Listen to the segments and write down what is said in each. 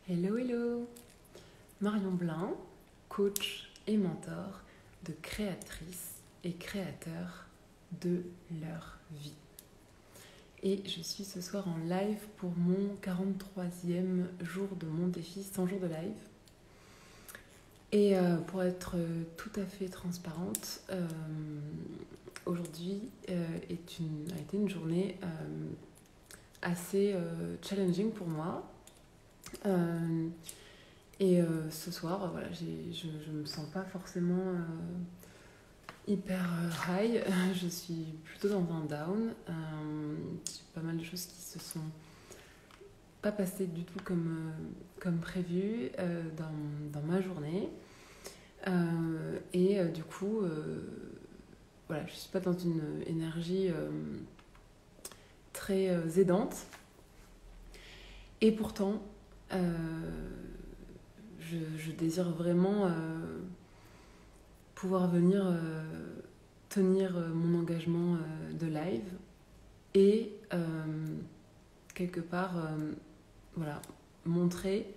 Hello, hello! Marion Blin, coach et mentor de créatrices et créateurs de leur vie. Et je suis ce soir en live pour mon 43e jour de mon défi 100 jours de live. Et pour être tout à fait transparente, aujourd'hui a été une journée assez challenging pour moi. Ce soir, voilà, je me sens pas forcément hyper high. Je suis plutôt dans un down. J'ai pas mal de choses qui se sont pas passées du tout comme prévu dans ma journée. Du coup, voilà, je suis pas dans une énergie très aidante. Et pourtant, je désire vraiment pouvoir venir tenir mon engagement de live et quelque part voilà, montrer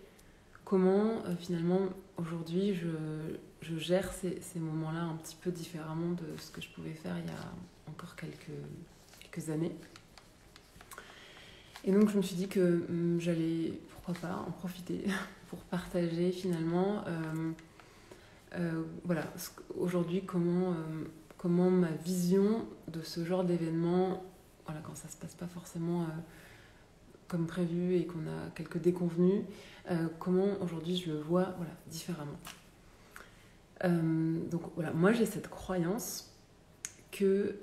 comment finalement aujourd'hui je gère ces moments-là un petit peu différemment de ce que je pouvais faire il y a encore quelques années. Et donc je me suis dit que j'allais, pourquoi pas, en profiter pour partager finalement voilà, aujourd'hui comment ma vision de ce genre d'événement, voilà, quand ça se passe pas forcément comme prévu et qu'on a quelques déconvenues, comment aujourd'hui je le vois, voilà, différemment. Donc voilà, moi j'ai cette croyance que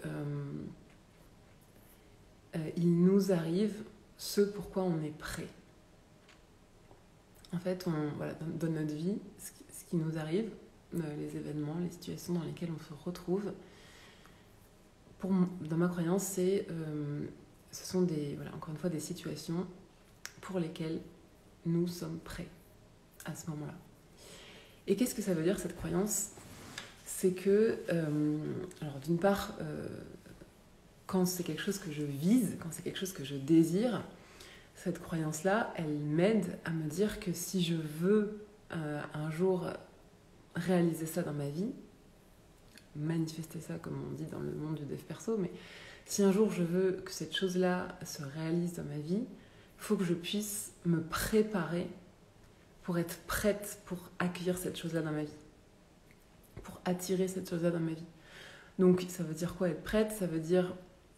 il nous arrive ce pourquoi on est prêt. En fait, voilà, dans notre vie, ce qui nous arrive, les événements, les situations dans lesquelles on se retrouve, dans ma croyance, ce sont voilà, encore une fois des situations pour lesquelles nous sommes prêts à ce moment-là. Et qu'est-ce que ça veut dire, cette croyance ? C'est que, alors d'une part, quand c'est quelque chose que je vise, quand c'est quelque chose que je désire, cette croyance-là, elle m'aide à me dire que si je veux un jour réaliser ça dans ma vie, manifester ça comme on dit dans le monde du dev perso, mais si un jour je veux que cette chose-là se réalise dans ma vie, il faut que je puisse me préparer pour être prête pour accueillir cette chose-là dans ma vie, pour attirer cette chose-là dans ma vie. Donc ça veut dire quoi être prête ? Ça veut dire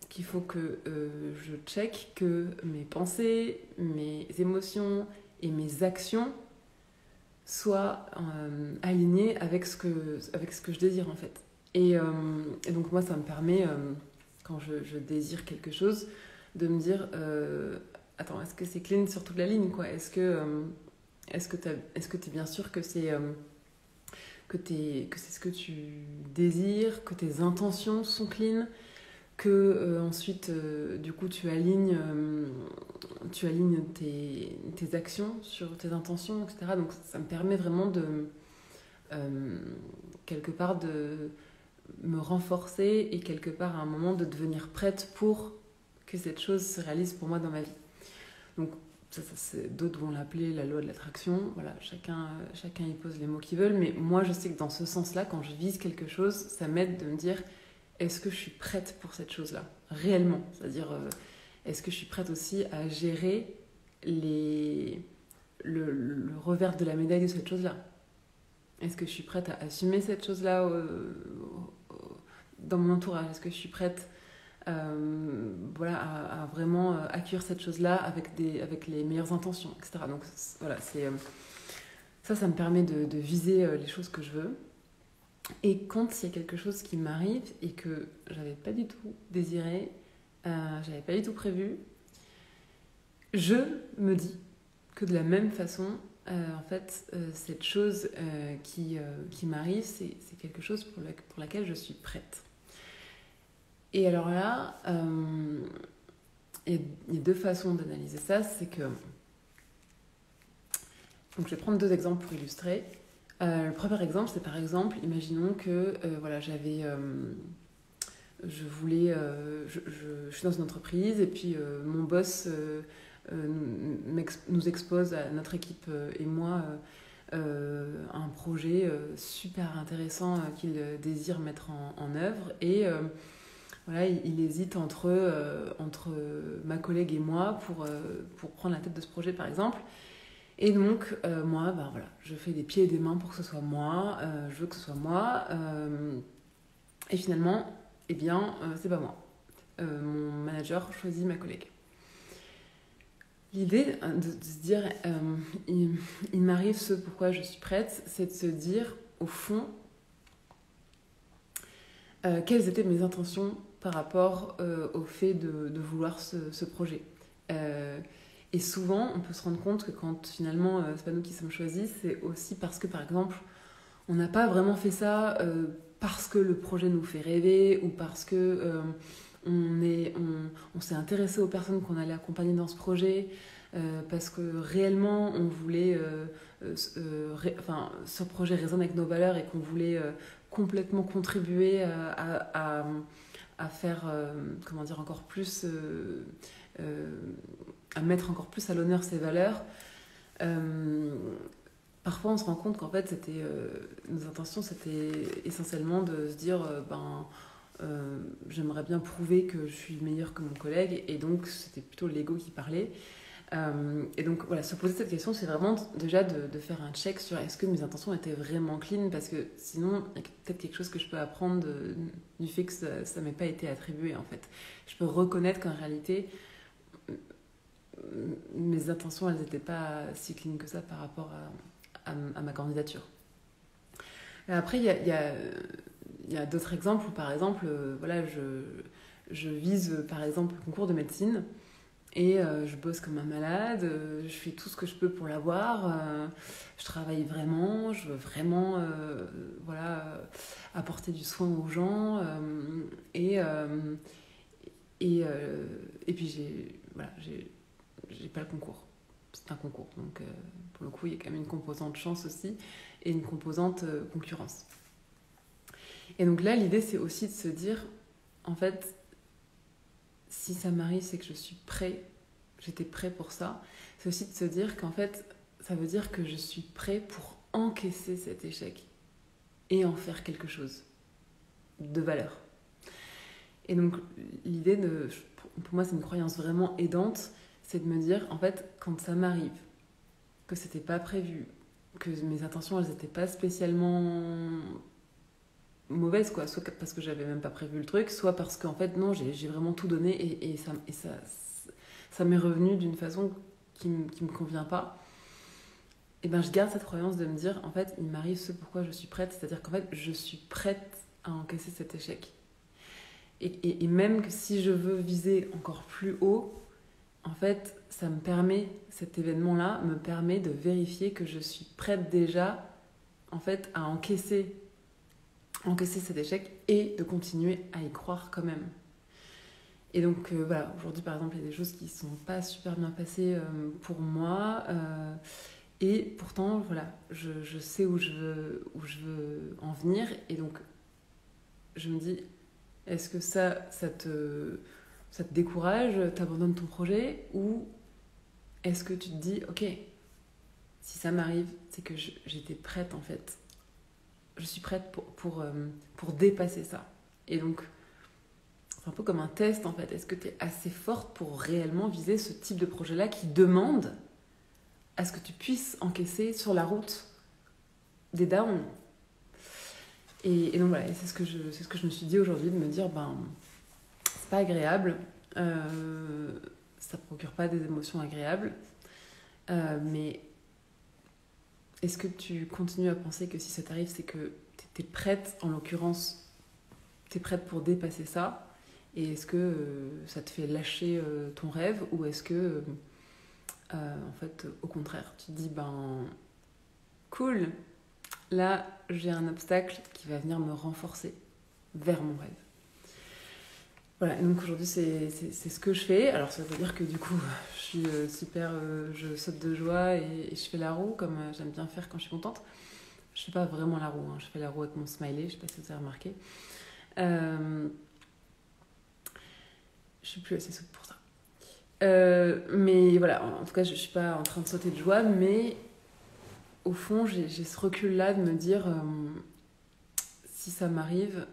qu'il faut que je check que mes pensées, mes émotions et mes actions soient alignées avec ce que je désire en fait. Et donc moi ça me permet, quand je désire quelque chose, de me dire attends, est-ce que c'est clean sur toute la ligne quoi ? Est-ce que t'es bien sûr que c'est ce que tu désires, que tes intentions sont clean, que ensuite du coup tu alignes tes actions sur tes intentions, etc. Donc ça me permet vraiment de quelque part de me renforcer et quelque part à un moment de devenir prête pour que cette chose se réalise pour moi dans ma vie. Donc ça d'autres vont l'appeler la loi de l'attraction, voilà, chacun y pose les mots qu'ils veulent, mais moi je sais que dans ce sens-là, quand je vise quelque chose, ça m'aide de me dire est-ce que je suis prête pour cette chose-là, réellement, c'est-à-dire est-ce que je suis prête aussi à gérer le revers de la médaille de cette chose-là ? Est-ce que je suis prête à assumer cette chose-là dans mon entourage ? Est-ce que je suis prête voilà, à vraiment accueillir cette chose-là avec les meilleures intentions, etc. Donc voilà, ça me permet de viser les choses que je veux. Et quand il y a quelque chose qui m'arrive et que j'avais pas du tout désiré, j'avais pas du tout prévu, je me dis que de la même façon, en fait, cette chose qui m'arrive, c'est quelque chose pour laquelle je suis prête. Et alors là, il y a deux façons d'analyser ça. C'est que... Donc je vais prendre deux exemples pour illustrer. Le premier exemple, c'est par exemple, imaginons que voilà, je suis dans une entreprise et puis mon boss nous expose à notre équipe et moi un projet super intéressant qu'il désire mettre en œuvre. Et voilà, il hésite entre ma collègue et moi pour prendre la tête de ce projet, par exemple. Et donc, moi, ben voilà, je fais des pieds et des mains pour que ce soit moi, je veux que ce soit moi. Et finalement, eh bien, c'est pas moi. Mon manager choisit ma collègue. L'idée de se dire, il m'arrive ce pourquoi je suis prête, c'est de se dire, au fond, quelles étaient mes intentions par rapport au fait de vouloir ce projet. Et souvent, on peut se rendre compte que quand finalement, c'est pas nous qui sommes choisis, c'est aussi parce que, par exemple, on n'a pas vraiment fait ça parce que le projet nous fait rêver ou parce que on s'est intéressé aux personnes qu'on allait accompagner dans ce projet, parce que réellement on voulait, ce projet résonne avec nos valeurs et qu'on voulait complètement contribuer à faire, comment dire, encore plus, à mettre encore plus à l'honneur ces valeurs. Parfois, on se rend compte qu'en fait, nos intentions, c'était essentiellement de se dire, j'aimerais bien prouver que je suis meilleure que mon collègue, et donc c'était plutôt l'ego qui parlait. Et donc, voilà, se poser cette question, c'est vraiment déjà de faire un check sur est-ce que mes intentions étaient vraiment clean, parce que sinon, il y a peut-être quelque chose que je peux apprendre du fait que ça ne m'ait pas été attribué, en fait. Je peux reconnaître qu'en réalité, mes intentions, elles n'étaient pas si clean que ça par rapport à ma candidature. Et après, il y a d'autres exemples où, par exemple, voilà, je vise, par exemple, le concours de médecine et je bosse comme un malade, je fais tout ce que je peux pour l'avoir, je travaille vraiment, je veux vraiment voilà, apporter du soin aux gens et puis j'ai pas le concours. C'est un concours, donc pour le coup, il y a quand même une composante chance aussi et une composante concurrence. Et donc là, l'idée, c'est aussi de se dire, en fait, si ça m'arrive, c'est que je suis prêt, j'étais prêt pour ça. C'est aussi de se dire qu'en fait, ça veut dire que je suis prêt pour encaisser cet échec et en faire quelque chose de valeur. Et donc, l'idée, pour moi, c'est une croyance vraiment aidante, c'est de me dire, en fait, quand ça m'arrive, que c'était pas prévu, que mes intentions, elles étaient pas spécialement mauvaises, quoi, soit parce que j'avais même pas prévu le truc, soit parce qu'en fait, non, j'ai vraiment tout donné et ça m'est revenu d'une façon qui me convient pas. Et ben, je garde cette croyance de me dire, en fait, il m'arrive ce pourquoi je suis prête, c'est-à-dire qu'en fait, je suis prête à encaisser cet échec. Et même que si je veux viser encore plus haut, en fait, ça me permet, cet événement-là me permet de vérifier que je suis prête déjà, en fait, à encaisser cet échec et de continuer à y croire quand même. Et donc, voilà, aujourd'hui, par exemple, il y a des choses qui ne sont pas super bien passées pour moi. Et pourtant, voilà, je sais où je veux en venir. Et donc, je me dis, est-ce que ça te décourage, t'abandonnes ton projet, ou est-ce que tu te dis, ok, si ça m'arrive, c'est que j'étais prête en fait. Je suis prête pour dépasser ça. Et donc, c'est un peu comme un test en fait. Est-ce que tu es assez forte pour réellement viser ce type de projet-là qui demande à ce que tu puisses encaisser sur la route des downs? Et donc voilà, et c'est ce que je me suis dit aujourd'hui, de me dire, c'est pas agréable, ça procure pas des émotions agréables, mais est-ce que tu continues à penser que si ça t'arrive, c'est que t'es prête, en l'occurrence, t'es prête pour dépasser ça, et est-ce que ça te fait lâcher ton rêve, ou est-ce que en fait, au contraire, tu te dis, cool, là, j'ai un obstacle qui va venir me renforcer vers mon rêve. Voilà, et donc aujourd'hui, c'est ce que je fais. Alors, ça veut dire que du coup, je suis super... je saute de joie et je fais la roue, comme j'aime bien faire quand je suis contente. Je fais pas vraiment la roue, hein, je fais la roue avec mon smiley, je sais pas si vous avez remarqué. Je suis plus assez souple pour ça. Mais voilà, en tout cas, je suis pas en train de sauter de joie, mais au fond, j'ai ce recul-là de me dire, si ça m'arrive,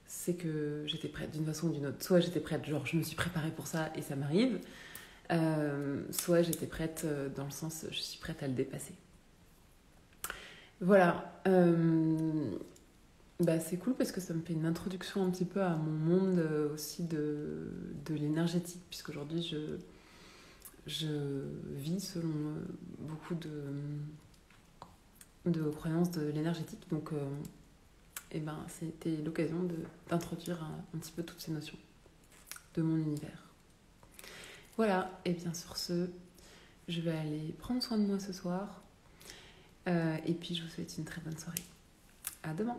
c'est que j'étais prête d'une façon ou d'une autre. Soit j'étais prête, genre je me suis préparée pour ça et ça m'arrive, soit j'étais prête dans le sens je suis prête à le dépasser. Voilà. Bah, c'est cool parce que ça me fait une introduction un petit peu à mon monde aussi de l'énergétique, puisqu'aujourd'hui je vis selon beaucoup de croyances de l'énergétique. Donc, et ben, c'était l'occasion d'introduire un petit peu toutes ces notions de mon univers. Voilà, et bien sur ce, je vais aller prendre soin de moi ce soir. Et puis je vous souhaite une très bonne soirée. À demain!